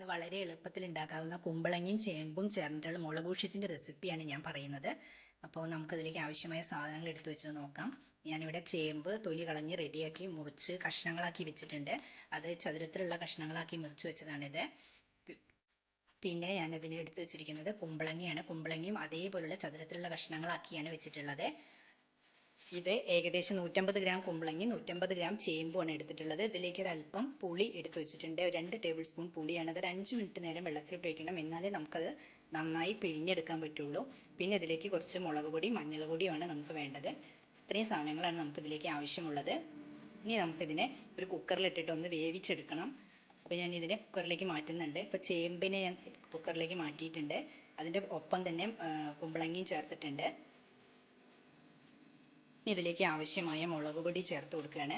ഇന്ന് വളരെ എളുപ്പത്തിൽ ഉണ്ടാക്കാവുന്ന കുമ്പളങ്ങയും ചേമ്പും ചേർന്നിട്ടുള്ള മുളകൂഷ്യത്തിൻ്റെ റെസിപ്പിയാണ് ഞാൻ പറയുന്നത്. അപ്പോൾ നമുക്കതിലേക്ക് ആവശ്യമായ സാധനങ്ങൾ എടുത്തു വെച്ച് നോക്കാം. ഞാനിവിടെ ചേമ്പ് തൊലി കളഞ്ഞ് റെഡിയാക്കി മുറിച്ച് കഷ്ണങ്ങളാക്കി വെച്ചിട്ടുണ്ട്. അത് ചതുരത്തിലുള്ള കഷ്ണങ്ങളാക്കി മുറിച്ച് വെച്ചതാണിത്. പിന്നെ ഞാനതിന് എടുത്തു വെച്ചിരിക്കുന്നത് കുമ്പളങ്ങയാണ്. കുമ്പളങ്ങയും അതേപോലുള്ള ചതുരത്തിലുള്ള കഷ്ണങ്ങളാക്കിയാണ് വെച്ചിട്ടുള്ളത്. ഇത് ഏകദേശം 150 ഗ്രാം കുമ്പളങ്ങി 150 ഗ്രാം ചേമ്പുമാണ് എടുത്തിട്ടുള്ളത്. ഇതിലേക്ക് ഒരു അല്പം പുളി എടുത്തു വെച്ചിട്ടുണ്ട്. 2 ടേബിൾ സ്പൂൺ പുളിയാണ്. അതൊരു 5 മിനിറ്റ് നേരം വെള്ളത്തിലിട്ട് വയ്ക്കണം, എന്നാലേ നമുക്കത് നന്നായി പിഴിഞ്ഞെടുക്കാൻ പറ്റുള്ളൂ. പിന്നെ ഇതിലേക്ക് കുറച്ച് മുളക് പൊടി മഞ്ഞൾ പൊടിയുമാണ് നമുക്ക് വേണ്ടത്. ഇത്രയും സാധനങ്ങളാണ് നമുക്കിതിലേക്ക് ആവശ്യമുള്ളത്. ഇനി നമുക്കിതിനെ ഒരു കുക്കറിലിട്ടിട്ട് ഒന്ന് വേവിച്ചെടുക്കണം. അപ്പോൾ ഞാൻ ഇതിനെ കുക്കറിലേക്ക് മാറ്റുന്നുണ്ട്. ഇപ്പോൾ ചേമ്പിനെ ഞാൻ കുക്കറിലേക്ക് മാറ്റിയിട്ടുണ്ട്. അതിൻ്റെ ഒപ്പം തന്നെ കുമ്പളങ്ങിയും ചേർത്തിട്ടുണ്ട്. ഇതിലേക്ക് ആവശ്യമായ മുളക് പൊടി ചേർത്ത് കൊടുക്കുകയാണ്.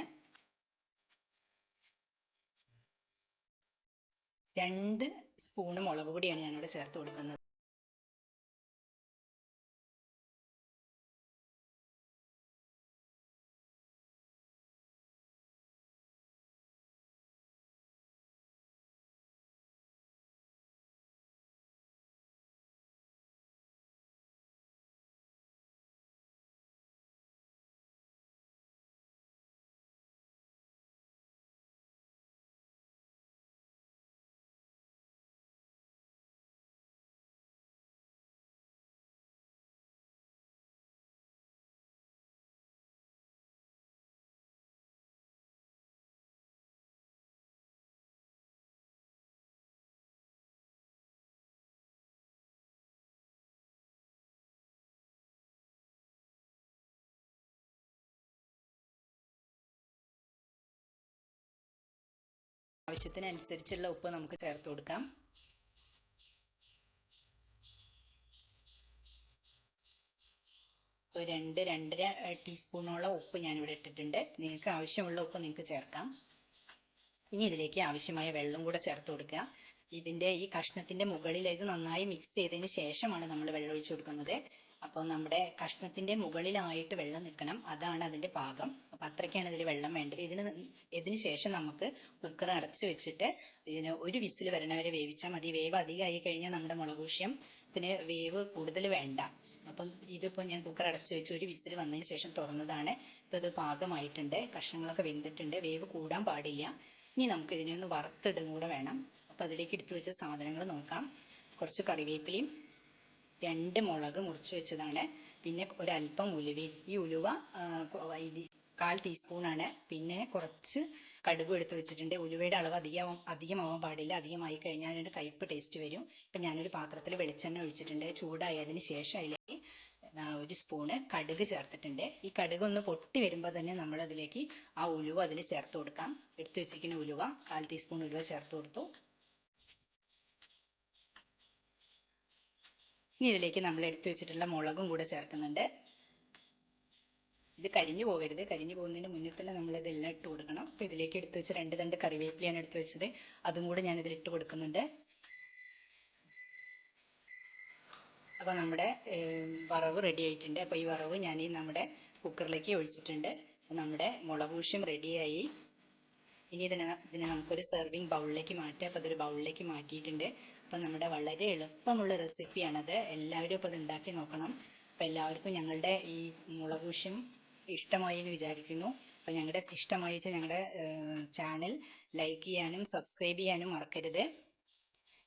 2 സ്പൂണ് മുളക് പൊടിയാണ് ഞാനിവിടെ ചേർത്ത് കൊടുക്കുന്നത്. ആവശ്യത്തിനനുസരിച്ചുള്ള ഉപ്പ് നമുക്ക് ചേർത്ത് കൊടുക്കാം. ഒരു 2-2.5 ടീസ്പൂണോളം ഉപ്പ് ഞാനിവിടെ ഇട്ടിട്ടുണ്ട്. നിങ്ങൾക്ക് ആവശ്യമുള്ള ഉപ്പ് നിങ്ങൾക്ക് ചേർക്കാം. ഇനി ഇതിലേക്ക് ആവശ്യമായ വെള്ളം കൂടെ ചേർത്ത് കൊടുക്കുക. ഇതിൻ്റെ ഈ കഷ്ണത്തിൻ്റെ മുകളിൽ ഇത് നന്നായി മിക്സ് ചെയ്തതിന് ശേഷമാണ് നമ്മൾ വെള്ളം ഒഴിച്ചു കൊടുക്കുന്നത്. അപ്പോൾ നമ്മുടെ കഷ്ണത്തിൻ്റെ മുകളിലായിട്ട് വെള്ളം നിൽക്കണം, അതാണ് അതിൻ്റെ പാകം. അപ്പോൾ അത്രയ്ക്കാണ് ഇതിൽ വെള്ളം വേണ്ടത്. ഇതിന് ശേഷം നമുക്ക് കുക്കർ അടച്ച് വെച്ചിട്ട് ഇതിന് ഒരു വിസിൽ വരണവരെ വേവിച്ചാൽ മതി. വേവ് അധികമായി കഴിഞ്ഞാൽ നമ്മുടെ മുളകൂഷ്യത്തിന് വേവ് കൂടുതൽ വേണ്ട. അപ്പം ഇതിപ്പോൾ ഞാൻ കുക്കർ അടച്ച് വെച്ച് ഒരു വിസിൽ വന്നതിന് ശേഷം തുറന്നതാണ്. ഇപ്പോൾ ഇത് പാകമായിട്ടുണ്ട്, കഷ്ണങ്ങളൊക്കെ വെന്തിട്ടുണ്ട്, വേവ് കൂടാൻ പാടില്ല. ഇനി നമുക്ക് ഇതിനെ ഒന്ന് വറുത്തിടും കൂടെ വേണം. അപ്പോൾ അതിലേക്ക് എടുത്തു വെച്ച സാധനങ്ങൾ നോക്കാം. കുറച്ച് കറിവേപ്പിലയും 2 മുളക് മുറിച്ച് വെച്ചതാണ്. പിന്നെ ഒരല്പം ഉലുവയും. ഈ ഉലുവ 1/4 ടീസ്പൂണാണ്. പിന്നെ കുറച്ച് കടുകും എടുത്ത് വെച്ചിട്ടുണ്ട്. ഉലുവയുടെ അളവ് അധികമാവാൻ പാടില്ല, അധികമായി കഴിഞ്ഞാൽ അതിൻ്റെ കയ്പ്പ് ടേസ്റ്റ് വരും. ഇപ്പം ഞാനൊരു പാത്രത്തിൽ വെളിച്ചെണ്ണ ഒഴിച്ചിട്ടുണ്ട്. ചൂടായതിന് ശേഷം അതിലേക്ക് 1 സ്പൂണ് കടുക് ചേർത്തിട്ടുണ്ട്. ഈ കടുക് ഒന്ന് പൊട്ടി വരുമ്പോൾ തന്നെ നമ്മളതിലേക്ക് ആ ഉലുവ അതിൽ ചേർത്ത് കൊടുക്കാം. എടുത്ത് വെച്ചിരിക്കുന്ന ഉലുവ 1/4 ടീസ്പൂൺ ഉലുവ ചേർത്ത് കൊടുത്തു. ഇനി ഇതിലേക്ക് നമ്മൾ എടുത്തു വെച്ചിട്ടുള്ള മുളകും കൂടെ ചേർക്കുന്നുണ്ട്. ഇത് കരിഞ്ഞു പോകരുത്. കരിഞ്ഞു പോകുന്നതിന് മുന്നേ തന്നെ നമ്മളിതെല്ലാം ഇട്ട് കൊടുക്കണം. അപ്പോൾ ഇതിലേക്ക് എടുത്ത് വെച്ച് 2 തണ്ട് കറിവേപ്പിലയാണ് എടുത്ത് വെച്ചത്, അതും കൂടെ ഞാനിതിൽ ഇട്ട് കൊടുക്കുന്നുണ്ട്. അപ്പോൾ നമ്മുടെ വറവ് റെഡി ആയിട്ടുണ്ട്. അപ്പോൾ ഈ വറവ് ഞാൻ നമ്മുടെ കുക്കറിലേക്ക് ഒഴിച്ചിട്ടുണ്ട്. നമ്മുടെ മുളകൂഷ്യം റെഡിയായി. ഇനി ഇതിനെ നമുക്കൊരു സെർവിങ് ബൗളിലേക്ക് മാറ്റാം. അപ്പോൾ അതൊരു ബൗളിലേക്ക് മാറ്റിയിട്ടുണ്ട്. അപ്പം നമ്മുടെ വളരെ എളുപ്പമുള്ള റെസിപ്പിയാണത്. എല്ലാവരും അപ്പോൾ അത് ഉണ്ടാക്കി നോക്കണം. അപ്പോൾ എല്ലാവർക്കും ഞങ്ങളുടെ ഈ മുളകൂഷ്യം ഇഷ്ടമായി എന്ന് വിചാരിക്കുന്നു. അപ്പോൾ ഞങ്ങളുടെ ഇഷ്ടമായി വെച്ചാൽ ഞങ്ങളുടെ ചാനൽ ലൈക്ക് ചെയ്യാനും സബ്സ്ക്രൈബ് ചെയ്യാനും മറക്കരുത്.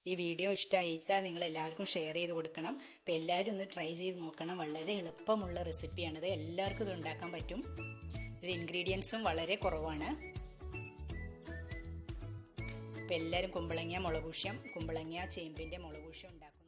ഈ വീഡിയോ ഇഷ്ടമായിച്ചാൽ നിങ്ങൾ എല്ലാവർക്കും ഷെയർ ചെയ്ത് കൊടുക്കണം. അപ്പോൾ എല്ലാവരും ഒന്ന് ട്രൈ ചെയ്ത് നോക്കണം. വളരെ എളുപ്പമുള്ള റെസിപ്പിയാണിത്. എല്ലാവർക്കും ഇത് ഉണ്ടാക്കാൻ പറ്റും. ഇത് ഇൻഗ്രീഡിയൻസും വളരെ കുറവാണ്. അപ്പോൾ എല്ലാവരും കുമ്പളങ്ങ ചേമ്പിൻ്റെ മുളകൂഷ്യം ഉണ്ടാക്കും.